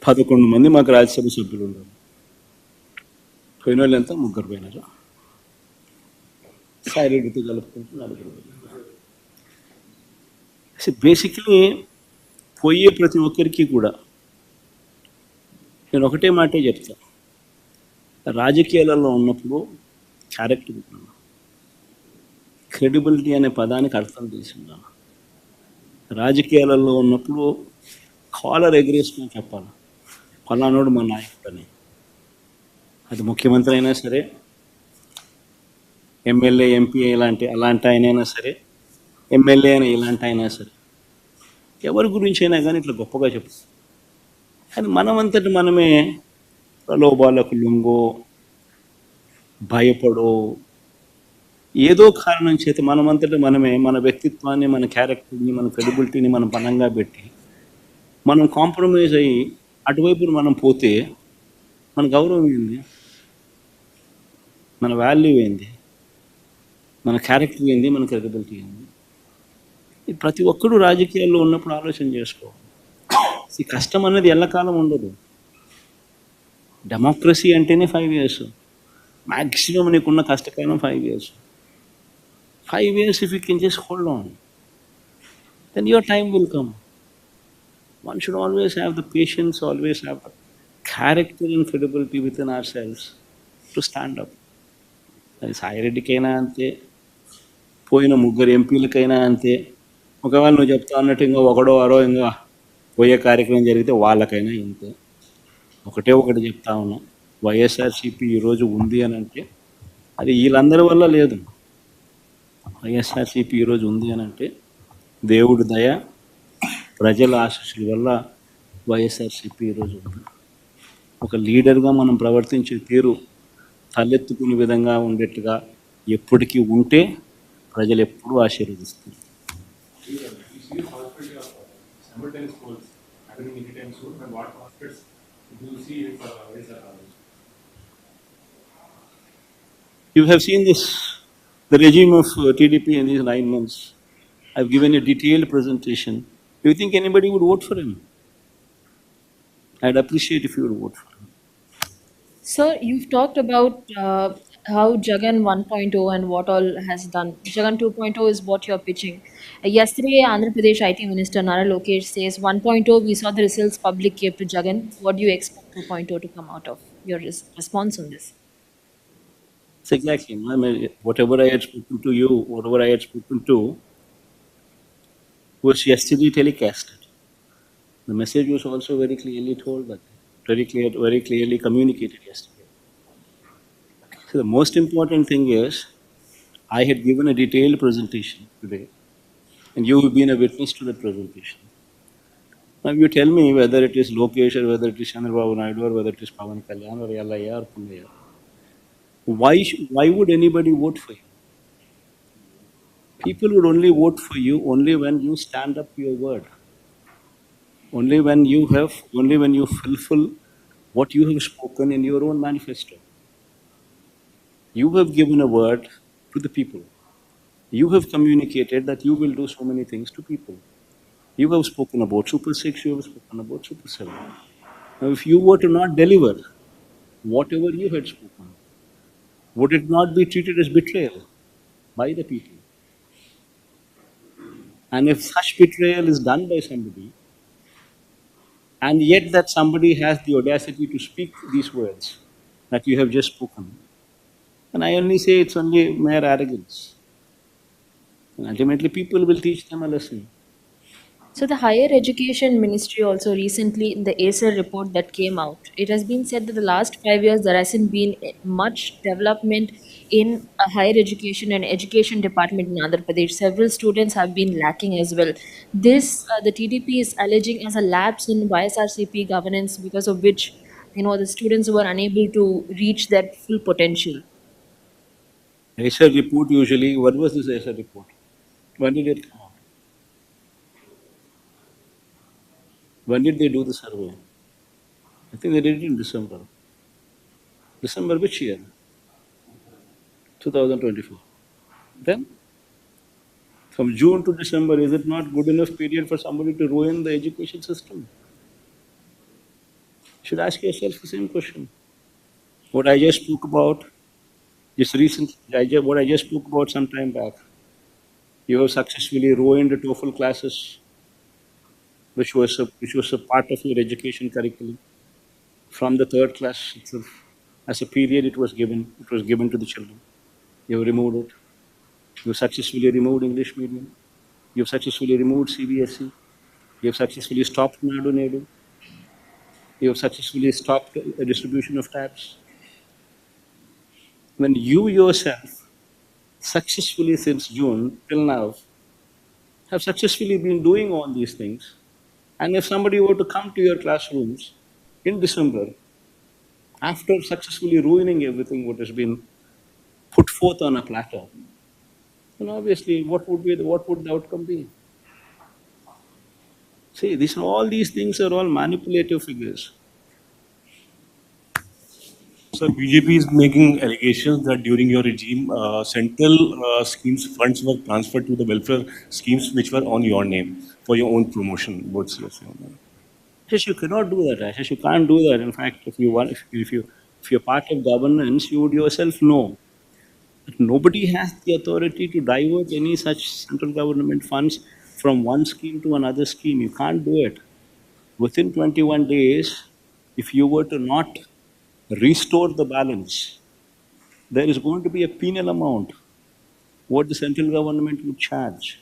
11 మంది మాకు రాజ్యసభ సభ్యులు ఉన్నారు. పోయిన వాళ్ళు ఎంత? 3 పోయినారు. సాయిరెడ్డితో కలుపుకుంటూ 4 పోయినారు. బేసిక్లీ పోయే ప్రతి ఒక్కరికి కూడా నేను ఒకటే మాటే చెప్తా, రాజకీయాలలో ఉన్నప్పుడు క్యారెక్టర్ ఉన్నాను, క్రెడిబిలిటీ అనే పదానికి అర్థం తెలిసిందాను. రాజకీయాలలో ఉన్నప్పుడు కాలర్ ఎగరేసుకొని చెప్పాలి, పలానోడు మా నాయకుడు అని. అది ముఖ్యమంత్రి అయినా సరే, ఎమ్మెల్యే ఎంపీ అలాంటి ఆయనైనా సరే, ఎమ్మెల్యే అయినా ఇలాంటి అయినా సరే, ఎవరి గురించి అయినా కానీ ఇట్లా గొప్పగా చెప్తాం. కానీ మనమంతటి మనమే ప్రలోభాలకు లొంగో, భయపడో, ఏదో కారణం చేత మనమంతటి మనమే మన వ్యక్తిత్వాన్ని, మన క్యారెక్టర్ని, మన క్రెడిబిలిటీని మనం పనంగా పెట్టి మనం కాంప్రమైజ్ అయ్యి అటువైపు మనం పోతే మన గౌరవం ఏంది, మన వాల్యూ ఏంది, మన క్యారెక్టర్ ఏంది, మన క్రెడిబిలిటీ ఏంది? ఇది ప్రతి ఒక్కరూ రాజకీయాల్లో ఉన్నప్పుడు ఆలోచన చేసుకోవాలి. ఈ కష్టం అనేది ఎల్లకాలం ఉండదు. డెమోక్రసీ అంటేనే 5 years, మ్యాక్సిమం నీకున్న కష్టకాలం 5 years. 5 years if you can just hold on, then your time will come. One should always have the patience, always have the character and credibility within ourselves to stand up. అది సాయిరెడ్డికైనా అంతే, పోయిన 3 ఎంపీలకైనా అంతే. ఒకవేళ నువ్వు చెప్తా అన్నట్టు ఇంకా ఒకడో అరో ఇంకా పోయే కార్యక్రమం జరిగితే వాళ్ళకైనా ఇంతే. ఒకటి చెప్తా ఉన్నా, వైఎస్ఆర్సీపీ ఈరోజు ఉంది అని అంటే అది వీళ్ళందరి వల్ల లేదు. వైఎస్ఆర్సీపీ ఈరోజు ఉంది అని అంటే దేవుడి దయ, ప్రజల ఆశీస్సుల వల్ల వైఎస్ఆర్సీపీ ఈరోజు ఉంది. ఒక లీడర్గా మనం ప్రవర్తించే తీరు తలెత్తుకునే విధంగా ఉండేట్టుగా ఎప్పటికీ ఉంటే ప్రజలు ఎప్పుడూ ఆశీర్వదిస్తారు. You have seen this, the regime of TDP in these 9 months. I've given a detailed presentation. Do you think anybody would vote for him? I'd appreciate if you would vote for him. Sir, you've talked about how Jagan 1.0 and what all has done. Jagan 2.0 is what you're pitching. Yesterday, Andhra Pradesh IT Minister Nara Lokesh says 1.0, we saw the results public gave to Jagan. What do you expect 2.0 to come out of? Your response on this? It's exactly. I mean, whatever I had spoken to you, whatever I had spoken to was yesterday telecasted. The message was also very clearly told, but very clearly communicated yesterday. So the most important thing is, I had given a detailed presentation today, and you have been a witness to that presentation. Now you tell me whether it is Lokesh or whether it is Chandrababu Naidu or whether it is Pawan Kalyan or Yallaya or Punnaya. Why would anybody vote for you? People would only vote for you only when you stand up to your word. Only when you fulfill what you have spoken in your own manifesto. You have given a word to the people. You have communicated that you will do so many things to people. You have spoken about Super 6, you have spoken about Super 7. Now, if you were to not deliver whatever you had spoken, would it not be treated as betrayal by the people? And if such betrayal is done by somebody, and yet that somebody has the audacity to speak these words that you have just spoken, and I only say it's only mere arrogance. And ultimately, people will teach them a lesson. So the Higher Education Ministry also recently, in the ACER report that came out, it has been said that the last 5 years there hasn't been much development in a higher education and education department in Andhra Pradesh. Several students have been lacking as well. This, the TDP is alleging as a lapse in YSRCP governance, because of which, the students were unable to reach their full potential. ACER report usually, what was this ACER report? When did it come out? When did they do the survey? I think they did it in December. December which year? 2024. Then, from June to December, is it not good enough period for somebody to ruin the education system? should ask yourself the same question. What I just spoke about, what I just spoke about some time back, you have successfully ruined the TOEFL classes, which was a part of your education curriculum from the third class itself. As a period, it was given to the children. You have removed it. You have successfully removed English medium. You have successfully removed CBSE. You have successfully stopped Naidu. You have successfully stopped a distribution of tabs. When you yourself successfully since June till now have successfully been doing all these things, and if somebody were to come to your classrooms in December after successfully ruining everything what has been put forth on a platter, then obviously what would the outcome be? See, all these things are all manipulative figures. So BJP is making allegations that during your regime, central schemes funds were transferred to the welfare schemes which were on your name for your own promotion. What's your say on that? Ashish, you cannot do that. Ashish, you can't do that. In fact, if you're part of governance, you would yourself know that nobody has the authority to divert any such central government funds from one scheme to another scheme. You can't do it. Within 21 days, if you were to not restore the balance, there is going to be a penal amount what the central government would charge.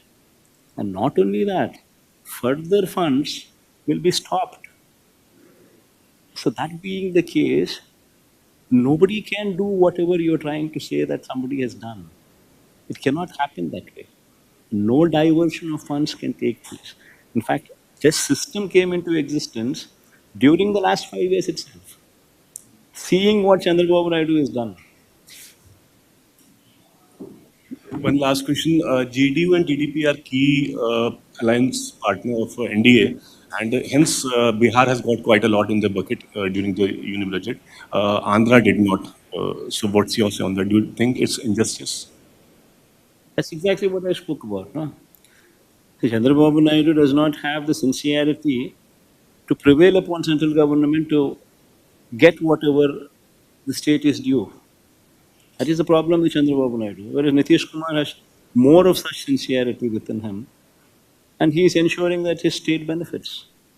And not only that, further funds will be stopped. So that being the case, nobody can do whatever you're trying to say that somebody has done. It cannot happen that way. No diversion of funds can take place. In fact, this system came into existence during the last 5 years itself. Seeing what Chandrababu Naidu has done. One last question. JDU and TDP are key alliance partner of NDA, and hence Bihar has got quite a lot in the bucket during the union budget. Andhra did not. So what's your say on that? Do you think it's injustice? That's exactly what I spoke about. No? Chandrababu Naidu does not have the sincerity to prevail upon central government to get whatever the state is due. That is the problem with Chandrababu Naidu. Whereas Nitish Kumar has more of such sincerity within him, and he is ensuring that his state benefits.